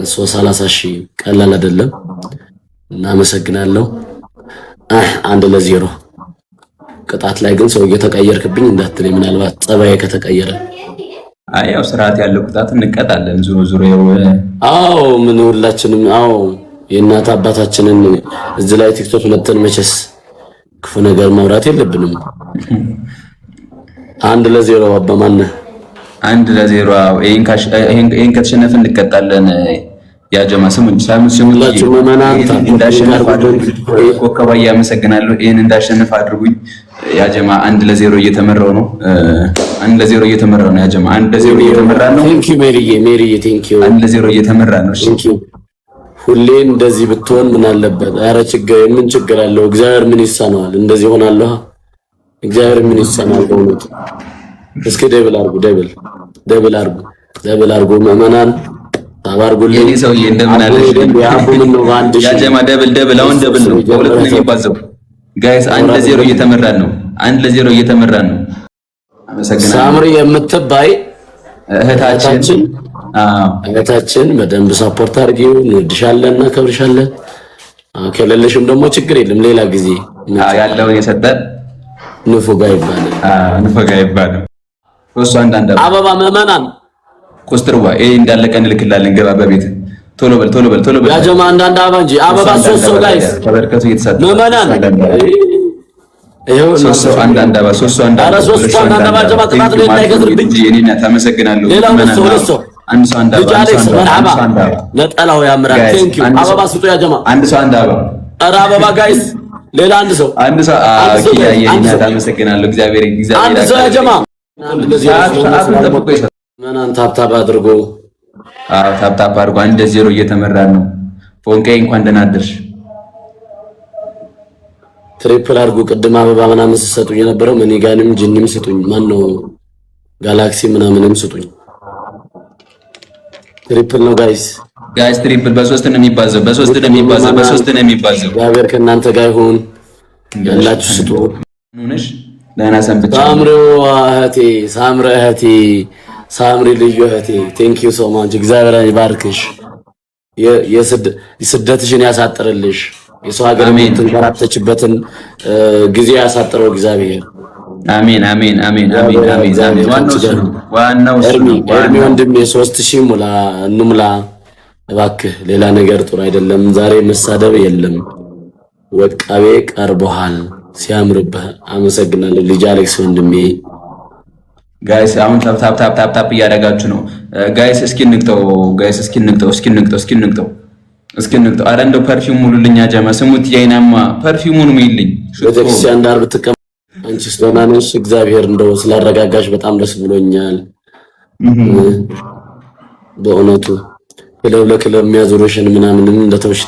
30,000 ቀላል አይደለም። እናመሰግናለሁ። 1-0 ቅጣት ላይ ግን ሰው እየተቀየርክብኝ እንዳትለኝ፣ ምናልባት ጸባዬ ከተቀየረ። አይ ያው ስርዓት ያለው ቅጣት እንቀጣለን። ዙሮ ዙሮ አዎ ምን ሁላችንም አዎ የእናት አባታችንን እዚህ ላይ ቲክቶክ መተን መቼስ ክፉ ነገር ማውራት የለብንም። 1-0 አባማነ 1-0 ይሄን ከተሸነፍን እንቀጣለን። ያ ጀማ ስሙኝ ሁላችሁም መናንታ እንዳሸነፍ አድርጉኝ። ኮከባ ያመሰግናለሁ። ይሄን እንዳሸነፍ አድርጉኝ። ያ ጀማ 1-0 እየተመራው ነው። 1-0 እየተመራው ነው። ያ ጀማ 1-0 እየተመራ ነው። ቴንክ ዩ ሜሪዬ ቴንክ ዩ 1-0 እየተመራ ነው። ቴንክ ዩ ሁሌ እንደዚህ ብትሆን ምን አለበት? ኧረ ምን ችግር አለው? እግዚአብሔር ምን ይሳነዋል? እንደዚህ ሆናለሁ። እግዚአብሔር ምን ይሳነዋል? በእውነት እስኪ ደብል አርጉ መመናን ታባርጉልኝ። የኔ ሰውዬ እንደምን አለሽ? ያ ጀማ ደብል አሁን ደብል ነው። በሁለት ነው የሚባዘው። ጋይስ 1-0 እየተመራን ነው። 1-0 እየተመራን ነው። አመሰግናለሁ። ሳምሪ የምትባይ እህታችን በደንብ ሰፖርት አድርጊው። እንወድሻለን፣ እናከብርሻለን። ከሌለሽም ደግሞ ችግር የለም ሌላ ጊዜ ያለውን የሰጠ ንፉጋ ይባላል። እሱ አንዳንድ አበባ መመናን ኮስትርዋ ይሄ እንዳለቀ እንልክላለን። ገባ በቤት ቶሎ በል ያ ጀማ አንዳንድ አበባ እንጂ አበባ ሶስት ሰው ጋይስ ተበርከቱ እየተሳተፈ መመናን ይሄው ሶስት ሰው አንዳንድ አበባ ጀማ ቅጣት ላይ እንዳይገዝርብኝ እንጂ እኔና ታመሰግናለሁ። ሌላው ሰው አንድ ሰው አንድ አበባ ነጠላው ያምራል። ቴንክ ዩ አበባ ስጡ ያ ጀማ አንድ ሰው አንድ አበባ ኧረ አበባ ጋይስ ሌላ አንድ ሰው ያየና ታመሰግናለሁ። እግዚአብሔር አንድ ሰው ያ ጀማ መናን ታፕታፕ አድርጎ ታፕታፕ አድርጎ 1-0 እየተመራ ነው። ፎንቄ እንኳን ደህና አደርሽ። ትሪፕል አድርጉ። ቅድም አበባ ምናምን ሲሰጡኝ የነበረው መኒጋንም ጂኒም ስጡኝ። ማን ነው ጋላክሲ ምናምንም ስጡኝ። ትሪፕል ነው ጋይስ ትሪፕል በሶስት ነው የሚባዘው። እግዚአብሔር ከእናንተ ጋር ይሁን። ያላችሁ ስጡ። ምንሽ ደህና ሰንብቻ። ሳምሪ ልዩ እህቴ ቴንክ ዩ ሶ ማች። እግዚአብሔር ይባርክሽ፣ የስደትሽን ያሳጥርልሽ፣ የሰው ሀገር የምትንከራተችበትን ጊዜ ያሳጥረው እግዚአብሔር። አሜን። ዋናው ኤርሚ ወንድሜ 3000 እንሙላ እባክህ። ሌላ ነገር ጥሩ አይደለም። ዛሬ መሳደብ የለም። ወቃቤ ቀርቦሃል፣ ሲያምርብህ። አመሰግናለሁ ልጅ አሌክስ ወንድሜ። ጋይስ አሁን ታፕ እያደረጋችሁ ነው ጋይስ። እስኪ እንቅጠው። አረ እንደው ፐርፊውም ሙሉልኝ ጀማ። ስሙት የአይናማ ፐርፊውሙን ሙይልኝ። ቤተክርስቲያን ዳር ብትቀመጥ አንቺ ስለሆነ ነሽ። እግዚአብሔር እንደው ስላረጋጋሽ በጣም ደስ ብሎኛል በእውነቱ። ክለብ ለክለብ የሚያዞርሽን ምናምንም እንደተውሽ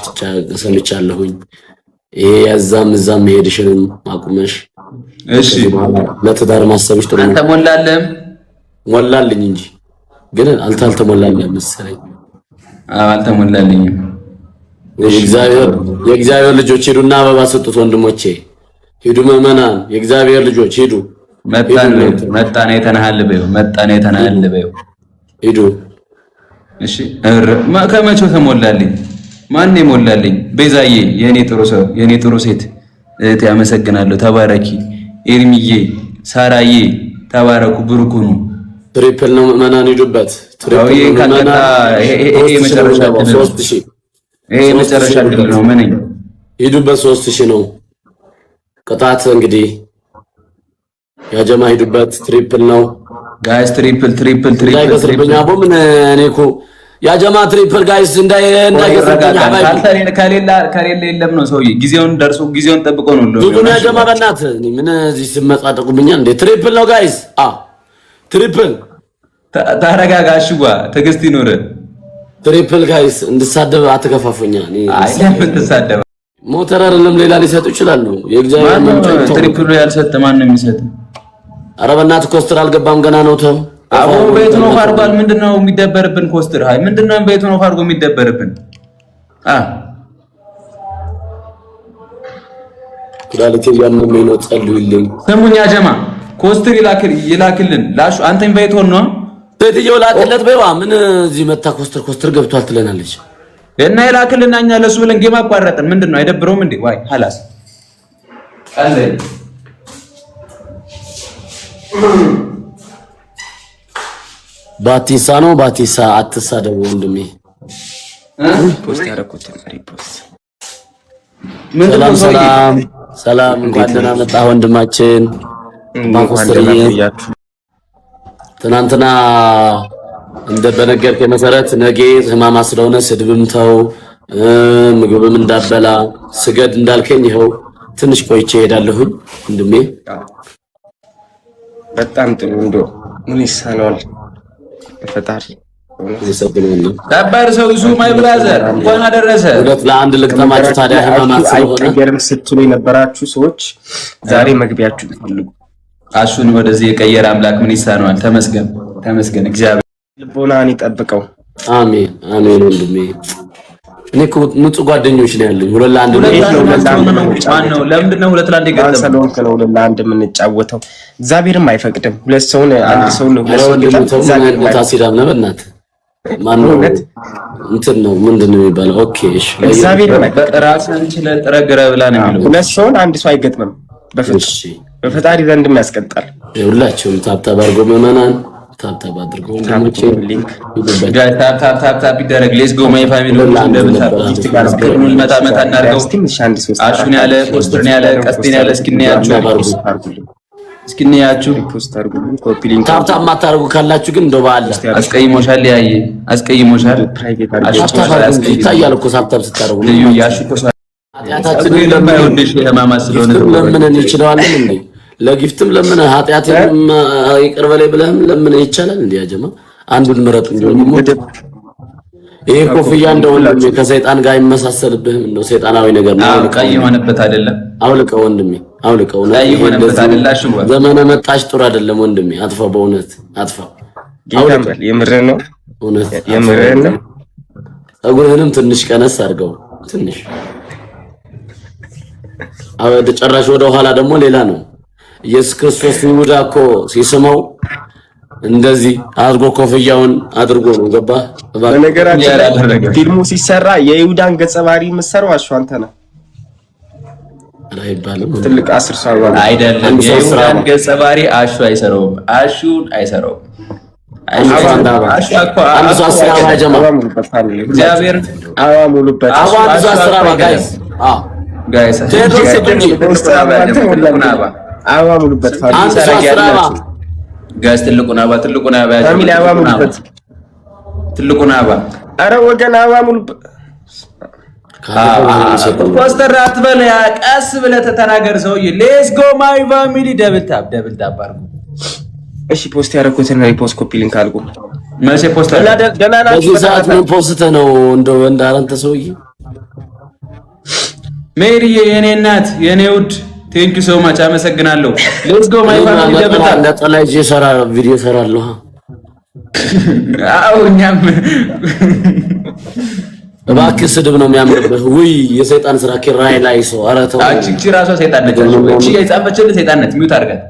ሰምቻለሁኝ። ይሄ ያዛም እዛም መሄድሽንም አቁመሽ እሺ ለትዳር ማሰብሽ ጥሩ ነው። አንተ ሞላልኝ እንጂ ግን አልተሞላልኝም መሰለኝ። አልተሞላልኝም። የእግዚአብሔር ልጆች ሂዱና አበባ ስጡት ወንድሞቼ። ሂዱ መመናን፣ የእግዚአብሔር ልጆች ሂዱ። መጣና የተናሃል በይው ሂዱ። እሺ ከመቼው ተሞላልኝ? ማን የሞላልኝ? ቤዛዬ የኔ ጥሩ ሰው የኔ ጥሩ ሴት እህቴ አመሰግናለሁ። ተባረኪ። ኤርሚዬ ሳራዬ ተባረኩ። ብሩክ ሁኑ። ትሪፕል ነው መናን ሂዱበት። ይሄ መጨረሻ ድል ነው። ምን ሂዱበት 3000 ነው ቅጣት። እንግዲህ ያጀማ ሂዱበት። ትሪፕል ነው ጋይስ። ትሪፕል ምን እኔ እኮ ያጀማ ትሪፕል ጋይስ እንዳይገርብኝ ከሌለ የለም ነው ሰውዬ። ጊዜውን ጠብቆ ነው ብዙ ነው ያጀማ። በእናትህ ምን እዚህ ስመጻደቁብኛል እንዴ? ትሪፕል ነው ጋይስ። ትሪፕል ታረጋጋሽዋ። ትዕግስት ይኑር። ትሪፕል ጋይስ እንድሳደብ አትከፋፉኛ። ለምን ትሳደብ? ሞተር አይደለም ሌላ ሊሰጡ ይችላሉ። የእግዚአብሔር መንፈስ ትሪፕሉ ያልሰጠ ማን ነው የሚሰጥ? ኧረ በእናትህ ኮስተር አልገባም ገና ነው። ተው አሁን ቤቱ ነው ፋርጓል። ምንድነው የሚደበርብን? ኮስተር ሃይ ምንድነው ቤቱ ነው ፋርጎ የሚደበርብን? ኩላሊቴ ያመመኝ ነው ጸልዩልኝ። ስሙኛ ጀማ ኮስተር ይላክልን ላሹ አንተ ኢንቫይት ሆኖ ሴትየው ላከለት በይዋ ምን እዚህ መታ ኮስተር ገብቷል ትለናለች። እና ይላክልና እኛ ለሱ ብለን ጌም አቋረጥን። ምንድነው አይደብረውም እንዴ? ዋይ ሐላስ አለ ባቲሳ ነው ባቲሳ አትሳደቡ ወንድሜ። ፖስት ያደረኩት ሪፖስት ሰላም እንኳን ደህና መጣህ ወንድማችን። ትናንትና እንደ በነገርከኝ መሰረት ነገ ህማማ ስለሆነ ስድብም ተው ምግብም እንዳበላ ስገድ እንዳልከኝ ይኸው ትንሽ ቆይቼ እሄዳለሁኝ ወንድሜ። በጣም ጥሩ እንደው ምን ይሳናል ፈጣሪ ከባድ ሰው እሱ ማይ ብራዘር እንኳን አደረሰ። ሁለት ለአንድ ልቅጠማችሁ ታዲያ ህማማት ስለሆነ አይቀየርም ስትሉ የነበራችሁ ሰዎች ዛሬ መግቢያችሁ ፈልጉ። አሹን ወደዚህ የቀየረ አምላክ ምን ይሳነዋል? ተመስገን እግዚአብሔር ልቦናን ይጠብቀው። አሜን አሜን ወንድሜ። እኔ እኮ ንጹህ ጓደኞች ነው ያሉኝ። ሁለት ለአንድ ነው። ለምንድን ነው ሁለት ለአንድ የገጠመው? ሰሎን ከለው ሁለት ለአንድ የምንጫወተው እግዚአብሔርም አይፈቅድም። ሁለት ሰውን አንድ ሰው ነው ሁለት ሰው ታሲዳም ነው በእናትህ ማነው እንትን ነው ምንድነው የሚባለው? ኦኬ እሺ እግዚአብሔር ራስን ችለህ ጥረግረ ብላ ነው የሚለው። ሁለት ሰውን አንድ ሰው አይገጥምም። በፈጣሪ ዘንድም ያስቀጣል። ሁላችሁም ታብታብ አድርጎ መመናን ታብታብ አድርጎ ወንድሞቼ ሊንክ ታብታብ ይደረግ። ሌትስ ጎ ማይ ፋሚሊ እንደምን መጣ እናድርገው። አሹን ያለ ፖስተርን ያለ ቀስቴን ያለ እስኪንያችሁ ፖስት አድርጉልኝ። ኮፒ ሊንክ ታብታብ ማታርጉ ካላችሁ ግን እንደው ባለ አስቀይሞሻል። ያየ አስቀይሞሻል። ይታያል እኮ ታብታብ ስታርጉ ልዩ ያሹ ኃጢአታችንን ለማይወድሽ የህማማት ስለሆነ ለምን እንችላለን እንዴ? ለጊፍትም ለምን ኃጢአትን ይቅር በላይ ብለህም ለምን ይቻላል እንዴ? ያጀማ አንዱን ምረጥ እንዴ? ይሄ ኮፍያ እንደሆነ ከሰይጣን ጋር አይመሳሰልብህም? እንደው ሰይጣናዊ ነገር ነው። ቀይ የሆነበት አይደለም። አውልቀው ወንድሜ አውልቀው። ቀይ የሆነበት አይደለም። ዘመነ መጣሽ ጥሩ አይደለም ወንድሜ። አጥፋው፣ በእውነት አጥፋው። አውልቀው። የምርህን ነው? እውነት የምርህን ነው? ፀጉርህንም ትንሽ ቀነስ አድርገው ትንሽ። ወደ ጨራሽ ወደ ኋላ ደግሞ ሌላ ነው። ኢየሱስ ክርስቶስ ይሁዳ እኮ ሲስመው እንደዚህ አድርጎ ኮፍያውን አድርጎ ነው ገባ። በነገራችን ፊልሙ ሲሰራ የይሁዳን ገጸ ባህሪ የምትሰራው አሹ አንተ ነህ አይባልም። ትልቅ 10 ሰው አይደለም። የይሁዳን ገጸ ባህሪ አሹ አይሰራውም። አሹን አይሰራውም። እግዚአብሔር ሙሉበት ጋይስ ትልቁን አባ አረ ወገን አባ ሙሉበት። ፖስተር አትበል፣ ቀስ ብለህ ተናገር ሰውዬ። ሌትስ ጎ ማይ ፋሚሊ ደብል ታፕ አድርጉ። እሺ ፖስት ያደረኩትን ሪፖስት ኮፒ ሊንክ አድርጉ። መቼ ፖስት በዚህ ሰዓት ምን ፖስት ነው እንደው እንዳንተ ሰውዬ? ሜሪዬ የኔ እናት የኔ ውድ ቴንክ ዩ ሶ ማች አመሰግናለሁ። ሌትስ ጎ ማይ ፋሚሊ ደብል ታፕ። ለጠላጅ ሰራ ቪዲዮ ሰራለሁ። አው እኛም እባክህ ስድብ ነው የሚያምርብህ። ውይ የሰይጣን ስራ ኪራይ ላይ ሰው ኧረ ተው። እቺ ራሷ ሰይጣን ነች። እቺ የጻፈችልህ ሰይጣን ነች። ሚውት አድርጋት።